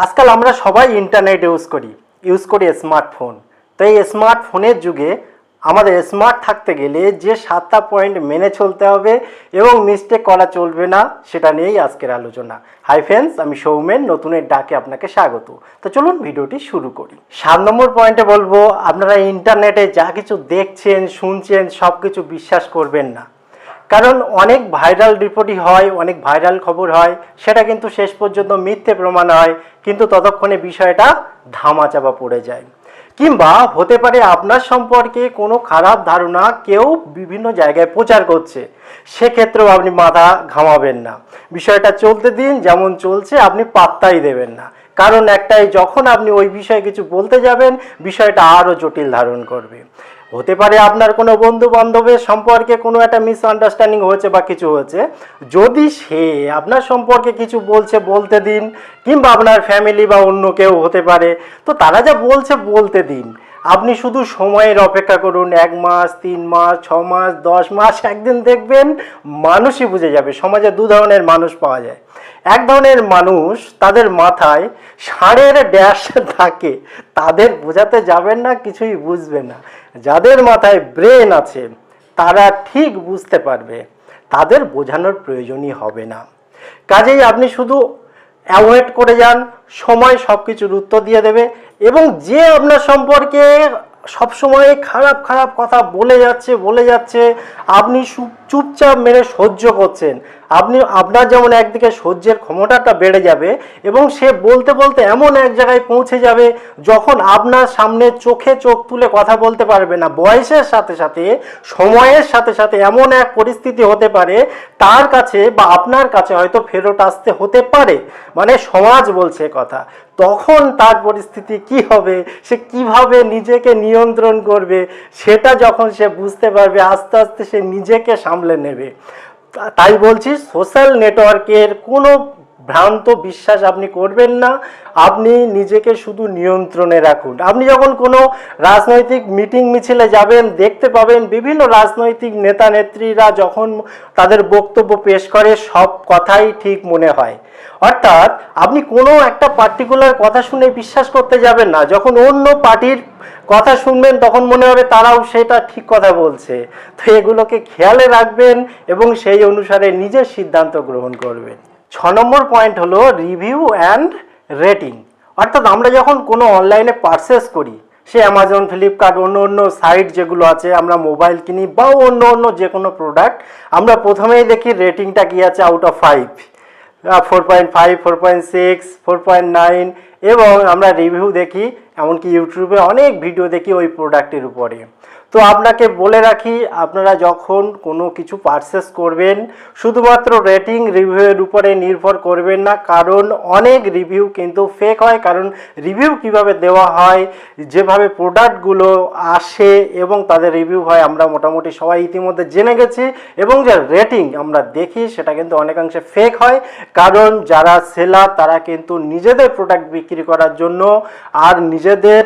আজকাল আমরা সবাই ইন্টারনেট ইউজ করি স্মার্টফোন। তো এই স্মার্টফোনের যুগে আমাদের স্মার্ট থাকতে গেলে যে 7টা পয়েন্ট মেনে চলতে হবে এবং মিস্টেক করা চলবে না, সেটা নিয়েই আজকের আলোচনা। হাই ফ্রেন্ডস, আমি সৌমেন, নতুনের ডাকে আপনাকে স্বাগত। তো চলুন ভিডিওটি শুরু করি। 7 নম্বর পয়েন্টে বলবো, আপনারা ইন্টারনেটে যা কিছু দেখছেন শুনছেন সব কিছু বিশ্বাস করবেন না। কারণ অনেক ভাইরাল রিপোর্টই হয়, অনেক ভাইরাল খবর হয়, সেটা কিন্তু শেষ পর্যন্ত মিথ্যে প্রমাণ হয়, কিন্তু ততক্ষণে বিষয়টা ধামাচাপা পড়ে যায়। কিংবা হতে পারে আপনার সম্পর্কে কোনো খারাপ ধারণা কেউ বিভিন্ন জায়গায় প্রচার করছে, সেক্ষেত্রেও আপনি মাথা ঘামাবেন না। বিষয়টা চলতে দিন, যেমন চলছে আপনি পাত্তাই দেবেন না। কারণ একটাই, যখন আপনি ওই বিষয়ে কিছু বলতে যাবেন বিষয়টা আরও জটিল ধারণ করবে। হতে পারে আপনার কোনো বন্ধু বান্ধবের সম্পর্কে কোনো একটা মিসআন্ডারস্ট্যান্ডিং হয়েছে বা কিছু হয়েছে, যদি সে আপনার সম্পর্কে কিছু বলছে বলতে দিন, কিংবা আপনার ফ্যামিলি বা অন্য কেউ হতে পারে, তো তারা যা বলছে বলতে দিন। আপনি শুধু সময়ের অপেক্ষা করুন, 1 মাস, 3 মাস, 6 মাস, 10 মাস, একদিন দেখবেন মানুষই বুঝে যাবে। সমাজে 2 ধরনের মানুষ পাওয়া যায়। এক ধরনের মানুষ, তাদের মাথায় ষাঁড়ের ড্যাশ থাকে, তাদের বোঝাতে যাবেন না, কিছুই বুঝবে না। যাদের মাথায় ব্রেন আছে তারা ঠিক বুঝতে পারবে, তাদের বোঝানোর প্রয়োজনই হবে না। কাজেই আপনি শুধু অ্যাভয়েড করে যান, সময় সব কিছুর উত্তর দিয়ে দেবে। এবং যে আপনার সম্পর্কে সবসময় খারাপ খারাপ কথা বলে যাচ্ছে আপনি চুপচাপ মেরে সহ্য করছেন। আপনার যেমন একদিকে সহ্যের ক্ষমতাটা বেড়ে যাবে, এবং সে বলতে বলতে এমন এক জায়গায় পৌঁছে যাবে যখন আপনার সামনে চোখে চোখ তুলে কথা বলতে পারবে না। বয়সের সাথে সাথে, সময়ের সাথে সাথে এমন এক পরিস্থিতি হতে পারে তার কাছে বা আপনার কাছে হয়তো ফেরত আসতে হতে পারে, মানে সমাজ বলছে কথা। তখন তার পরিস্থিতি কি হবে, সে কিভাবে নিজেকে নিয়ন্ত্রণ করবে, সেটা যখন সে বুঝতে পারবে, আস্তে আস্তে সে নিজেকে সামলে নেবে। তাই বলছি, সোশ্যাল নেটওয়ার্কের কোনো ভ্রান্ত বিশ্বাস আপনি করবেন না। আপনি নিজেকে শুধু নিয়ন্ত্রণে রাখুন। আপনি যখন কোনো রাজনৈতিক মিটিং মিছিলে যাবেন, দেখতে পাবেন বিভিন্ন রাজনৈতিক নেতা নেত্রীরা যখন তাদের বক্তব্য পেশ করে সব কথাই ঠিক মনে হয়। অর্থাৎ আপনি কোনো একটা পার্টিকুলার কথা শুনে বিশ্বাস করতে যাবেন না। যখন অন্য পার্টির কথা শুনবেন তখন মনে হবে তারাও সেটা ঠিক কথা বলছে। তো এগুলোকে খেয়ালে রাখবেন এবং সেই অনুসারে নিজের সিদ্ধান্ত গ্রহণ করবেন। 6 নম্বর পয়েন্ট হলো রিভিউ অ্যান্ড রেটিং। অর্থাৎ আমরা যখন কোনো অনলাইনে পারচেস করি, সে অ্যামাজন, ফ্লিপকার্ট, অন্য সাইট যেগুলো আছে, আমরা মোবাইল কিনি বা অন্য যে কোনো প্রোডাক্ট, আমরা প্রথমেই দেখি রেটিংটা কি আছে আউট অফ 5, 4.5, 4.6, 4.9, এবং আমরা রিভিউ দেখি, এমনকি ইউটিউবে অনেক ভিডিও দেখি ওই প্রোডাক্টের উপরে। তো আপনাকে বলে রাখি, আপনারা যখন কোনো কিছু পারচেস করবেন শুধুমাত্র রেটিং রিভিউয়ের উপরে নির্ভর করবেন না, কারণ অনেক রিভিউ কিন্তু ফেক হয়। কারণ রিভিউ কিভাবে দেওয়া হয়, যেভাবে প্রোডাক্টগুলো আসে এবং তাদের রিভিউ হয়, আমরা মোটামুটি সবাই ইতিমধ্যে জেনে গেছি। এবং যে রেটিং আমরা দেখি সেটা কিন্তু অনেকাংশে ফেক হয়, কারণ যারা সেলার তারা কিন্তু নিজেদের প্রোডাক্ট বিক্রি করার জন্য আর নিজেদের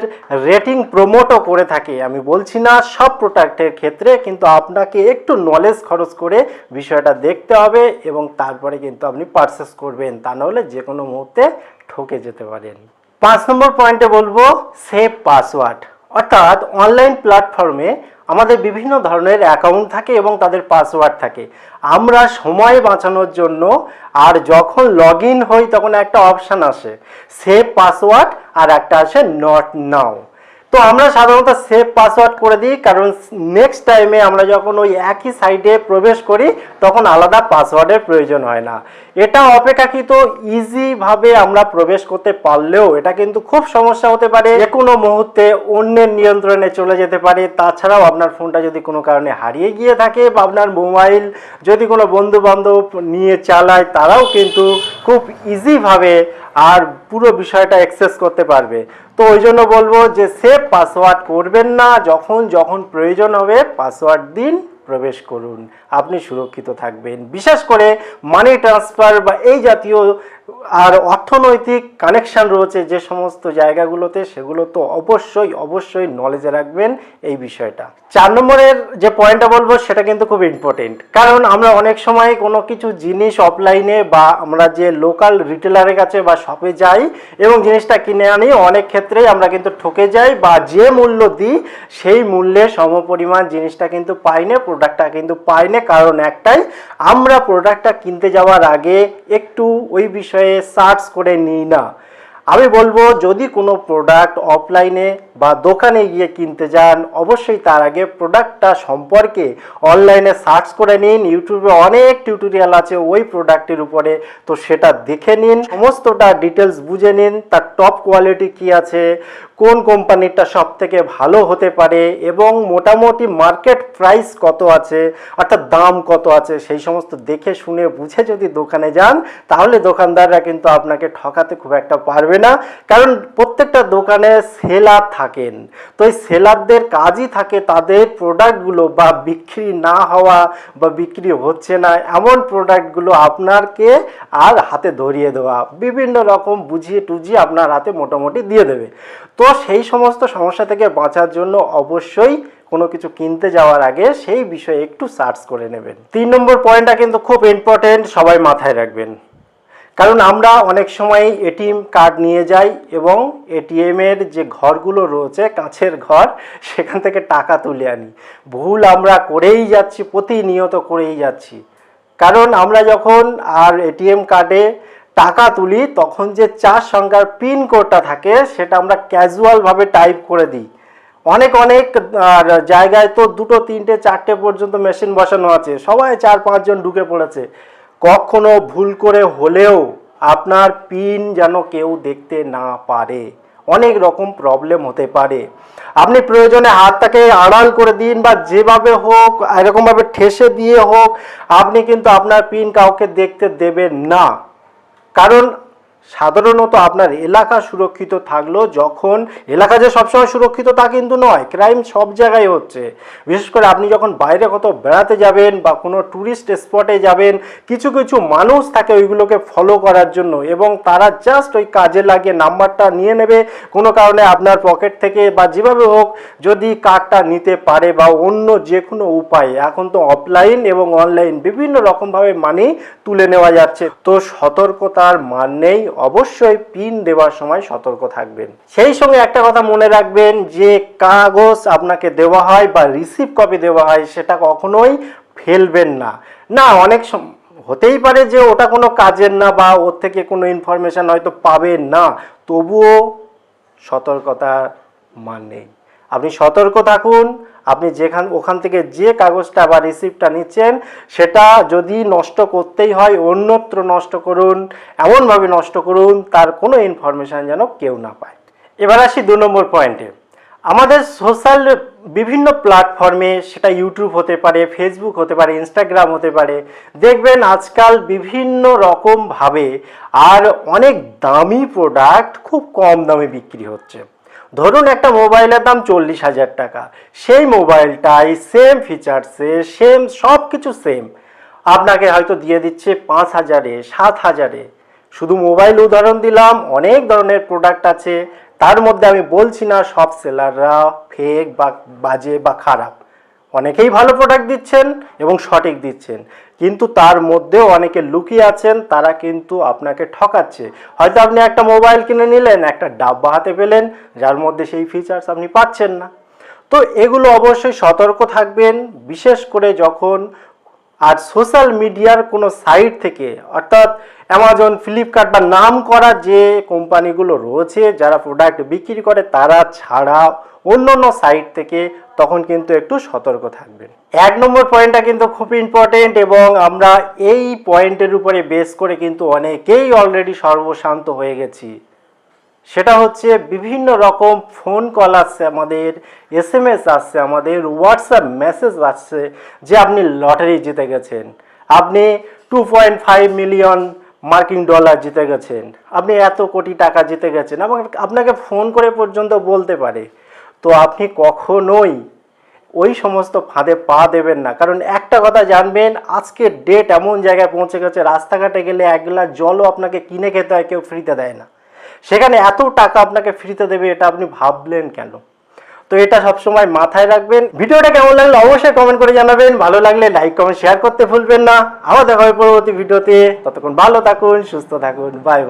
রেটিং প্রমোটও করে থাকে। আমি বলছি না সব প্রোডাক্টের ক্ষেত্রে, কিন্তু আপনাকে একটু নলেজ খরচ করে বিষয়টা দেখতে হবে এবং তারপরে কিন্তু আপনি পারচেস করবেন, তা নাহলে যে কোনো মুহূর্তে ঠকে যেতে পারেন। 5 নম্বর পয়েন্টে বলবো সেভ পাসওয়ার্ড। অর্থাৎ অনলাইন প্ল্যাটফর্মে আমাদের বিভিন্ন ধরনের অ্যাকাউন্ট থাকে এবং তাদের পাসওয়ার্ড থাকে। আমরা সময় বাঁচানোর জন্য আর যখন লগ ইন হই তখন একটা অপশান আসে সেভ পাসওয়ার্ড, আর একটা আসে নট নাও। তো আমরা সাধারণত সেভ পাসওয়ার্ড করে দিই, কারণ নেক্সট টাইমে আমরা যখন ওই একই সাইটে প্রবেশ করি তখন আলাদা পাসওয়ার্ডের প্রয়োজন হয় না। এটা অপেক্ষাকৃত ইজিভাবে আমরা প্রবেশ করতে পারলেও এটা কিন্তু খুব সমস্যা হতে পারে, যে কোনো মুহূর্তে অন্যের নিয়ন্ত্রণে চলে যেতে পারে। তাছাড়াও আপনার ফোনটা যদি কোনো কারণে হারিয়ে গিয়ে থাকে বা আপনার মোবাইল যদি কোনো বন্ধু বান্ধব নিয়ে চালায়, তারাও কিন্তু খুব ইজিভাবে আর পুরো বিষয়টা অ্যাক্সেস করতে পারবে। তো ওই জন্য বলবো যে সেভ পাসওয়ার্ড করবেন না, যখন প্রয়োজন হবে পাসওয়ার্ড দিন, প্রবেশ করুন, আপনি সুরক্ষিত থাকবেন। বিশেষ করে মানি ট্রান্সফার বা এই জাতীয় আর অর্থনৈতিক কানেকশান রয়েছে যে সমস্ত জায়গাগুলোতে, সেগুলো তো অবশ্যই অবশ্যই নলেজে রাখবেন এই বিষয়টা। 4 নম্বরের যে পয়েন্টটা বলবো সেটা কিন্তু খুব ইম্পর্টেন্ট, কারণ আমরা অনেক সময় কোনো কিছু জিনিস অফলাইনে বা আমরা যে লোকাল রিটেলারের কাছে বা শপে যাই এবং জিনিসটা কিনে আনি, অনেক ক্ষেত্রেই আমরা কিন্তু ঠকে যাই বা যে মূল্য দিই সেই মূল্যে সমপরিমাণ জিনিসটা কিন্তু পাই না, প্রোডাক্টটা কিন্তু পাই না। কারণ একটাই, আমরা প্রোডাক্টটা কিনতে যাওয়ার আগে একটু ওই বিষয়ে সার্চ করে নিই না। আমি বলবো যদি কোনো প্রোডাক্ট অফলাইনে বা দোকানে গিয়ে কিনতে যান, অবশ্যই তার আগে প্রোডাক্টটা সম্পর্কে অনলাইনে সার্চ করে নিন। ইউটিউবে অনেক টিউটোরিয়াল আছে ওই প্রোডাক্টের উপরে, তো সেটা দেখে নিন, সমস্তটা ডিটেলস বুঝে নিন, তার টপ কোয়ালিটি কি আছে, কোন কোম্পানিটা সব থেকে ভালো হতে পারে এবং মোটামুটি মার্কেট প্রাইস কত আছে, অর্থাৎ দাম কত আছে, সেই সমস্ত দেখে শুনে বুঝে যদি দোকানে যান, তাহলে দোকানদাররা কিন্তু আপনাকে ঠকাতে খুব একটা পারবে না। কারণ প্রত্যেকটা দোকানে সেলার থাকেন, তো এই সেলারদের কাজই থাকে তাদের প্রোডাক্টগুলো বা বিক্রি না হওয়া বা বিক্রি হচ্ছে না এমন প্রোডাক্টগুলো আপনাকে আর হাতে ধরিয়ে দেওয়া, বিভিন্ন রকম বুঝিয়ে টুঝিয়ে আপনার হাতে মোটামুটি দিয়ে দেবে। তো সেই সমস্ত সমস্যা থেকে বাঁচার জন্য অবশ্যই কোনো কিছু কিনতে যাওয়ার আগে সেই বিষয়ে একটু সার্চ করে নেবেন। 3 নম্বর পয়েন্টটা কিন্তু খুব ইম্পর্টেন্ট, সবাই মাথায় রাখবেন। কারণ আমরা অনেক সময় এটিএম কার্ড নিয়ে যাই এবং এটিএমের যে ঘরগুলো রয়েছে, কাছের ঘর, সেখান থেকে টাকা তুলে আনি। ভুল আমরা করেই যাচ্ছি, প্রতিনিয়ত করেই যাচ্ছি। কারণ আমরা যখন আর এটিএম কার্ডে টাকা তুলি তখন যে 4 সংখ্যার পিন কোডটা থাকে সেটা আমরা ক্যাজুয়ালভাবে টাইপ করে দিই। অনেক অনেক জায়গায় তো 2, 3, 4 পর্যন্ত মেশিন বসানো আছে, সবাই 4-5 জন ঢুকে পড়েছে। কখনো ভুল করে হলেও আপনার পিন যেন কেউ দেখতে না পারে, অনেক রকম প্রবলেম হতে পারে। আপনি প্রয়োজনে হাতটাকে আড়াল করে দিন বা যেভাবে হোক এরকমভাবে ঠেসে দিয়ে হোক, আপনি কিন্তু আপনার পিন কাউকে দেখতে দেবেন না। কারণ সাধারণত আপনার এলাকা সুরক্ষিত থাকলেও, যখন এলাকা যে সবসময় সুরক্ষিত তা কিন্তু নয়, ক্রাইম সব জায়গায় হচ্ছে। বিশেষ করে আপনি যখন বাইরে কোথাও বেড়াতে যাবেন বা কোনো ট্যুরিস্ট স্পটে যাবেন, কিছু কিছু মানুষ থাকে ওইগুলোকে ফলো করার জন্য এবং তারা জাস্ট ওই কাজে লাগিয়ে নাম্বারটা নিয়ে নেবে কোনো কারণে আপনার পকেট থেকে বা যেভাবে হোক যদি কার্ডটা নিতে পারে বা অন্য যে কোনো উপায়ে। এখন তো অফলাইন এবং অনলাইন বিভিন্ন রকমভাবে মানি তুলে নেওয়া যাচ্ছে, তো সতর্কতার মান নেই। অবশ্যই পিন দেওয়ার সময় সতর্ক থাকবেন। সেই সঙ্গে একটা কথা মনে রাখবেন, যে কাগজ আপনাকে দেওয়া হয় বা রিসিভ কপি দেওয়া হয় সেটা কখনোই ফেলবেন না। না, অনেক হতেই পারে যে ওটা কোনো কাজের না বা ওর থেকে কোনো ইনফরমেশন হয়তো পাবেন না, তবুও সতর্কতার মান নেই। আপনি সতর্ক থাকুন। আপনি ওখান থেকে যে কাগজটা বা রিসিপ্টটা নিচ্ছেন সেটা যদি নষ্ট করতেই হয় অন্যত্র নষ্ট করুন, এমনভাবে নষ্ট করুন তার কোনো ইনফরমেশান যেন কেউ না পায়। এবার আসি 2 নম্বর পয়েন্টে। আমাদের সোশ্যাল বিভিন্ন প্ল্যাটফর্মে, সেটা ইউটিউব হতে পারে, ফেসবুক হতে পারে, ইনস্টাগ্রাম হতে পারে, দেখবেন আজকাল বিভিন্ন রকমভাবে আর অনেক দামি প্রোডাক্ট খুব কম দামে বিক্রি হচ্ছে। ধরুন একটা মোবাইলের দাম 40,000 টাকা, সেই মোবাইলটাই সেম ফিচার্সে, সেম সব কিছু সেম, আপনাকে হয়তো দিয়ে দিচ্ছে 5,000-এ, 7,000-এ। শুধু মোবাইল উদাহরণ দিলাম, অনেক ধরনের প্রোডাক্ট আছে। তার মধ্যে আমি বলছি না সব সেলাররা ফেক বা বাজে বা খারাপ, অনেকেই ভালো প্রোডাক্ট দিচ্ছেন এবং সঠিক দিচ্ছেন, কিন্তু তার মধ্যেও অনেকে লুকিয়ে আছেন, তারা কিন্তু আপনাকে ঠকাচ্ছে। হয়তো আপনি একটা মোবাইল কিনে নিলেন, একটা ডাব্বা হাতে পেলেন যার মধ্যে সেই ফিচার্স আপনি পাচ্ছেন না। তো এগুলো অবশ্যই সতর্ক থাকবেন, বিশেষ করে যখন আর সোশ্যাল মিডিয়ার কোনো সাইট থেকে, অর্থাৎ অ্যামাজন, ফ্লিপকার্ট বা নাম করা যে কোম্পানিগুলো রয়েছে যারা প্রোডাক্ট বিক্রি করে তারা ছাড়া অন্য অন্য সাইট থেকে, তখন কিন্তু একটু সতর্ক থাকবেন। 1 নম্বর পয়েন্টটা কিন্তু খুব ইম্পর্টেন্ট এবং আমরা এই পয়েন্টের উপরে বেস করে কিন্তু অনেকেই অলরেডি সর্বশান্ত হয়ে গেছি। সেটা হচ্ছে বিভিন্ন রকম ফোন কল আসছে আমাদের, SMS আসছে আমাদের, হোয়াটসঅ্যাপ মেসেজ আসছে যে আপনি লটারি জিতে গেছেন, আপনি 2.5 মিলিয়ন মার্কিন ডলার জিতে গেছেন, আপনি এত কোটি টাকা জিতে গেছেন, এবং আপনাকে ফোন করে পর্যন্ত বলতে পারে। তো আপনি কখনোই ওই সমস্ত ফাঁদে পা দেবেন না। কারণ একটা কথা জানবেন, আজকের ডেট এমন জায়গায় পৌঁছে গেছে, রাস্তাঘাটে গেলে 1 গ্লাস জলও আপনাকে কিনে খেতে হয়, কেউ ফ্রিতে দেয় না। সেখানে এত টাকা আপনাকে ফ্রিতে দেবে, এটা আপনি ভাবলেন কেন? তো এটা সবসময় মাথায় রাখবেন। ভিডিওটা কেমন লাগলো অবশ্যই কমেন্ট করে জানাবেন। ভালো লাগলে লাইক কমেন্ট শেয়ার করতে ভুলবেন না। আবার দেখা হবে পরবর্তী ভিডিওতে। ততক্ষণ ভালো থাকুন, সুস্থ থাকুন, বাই বাই।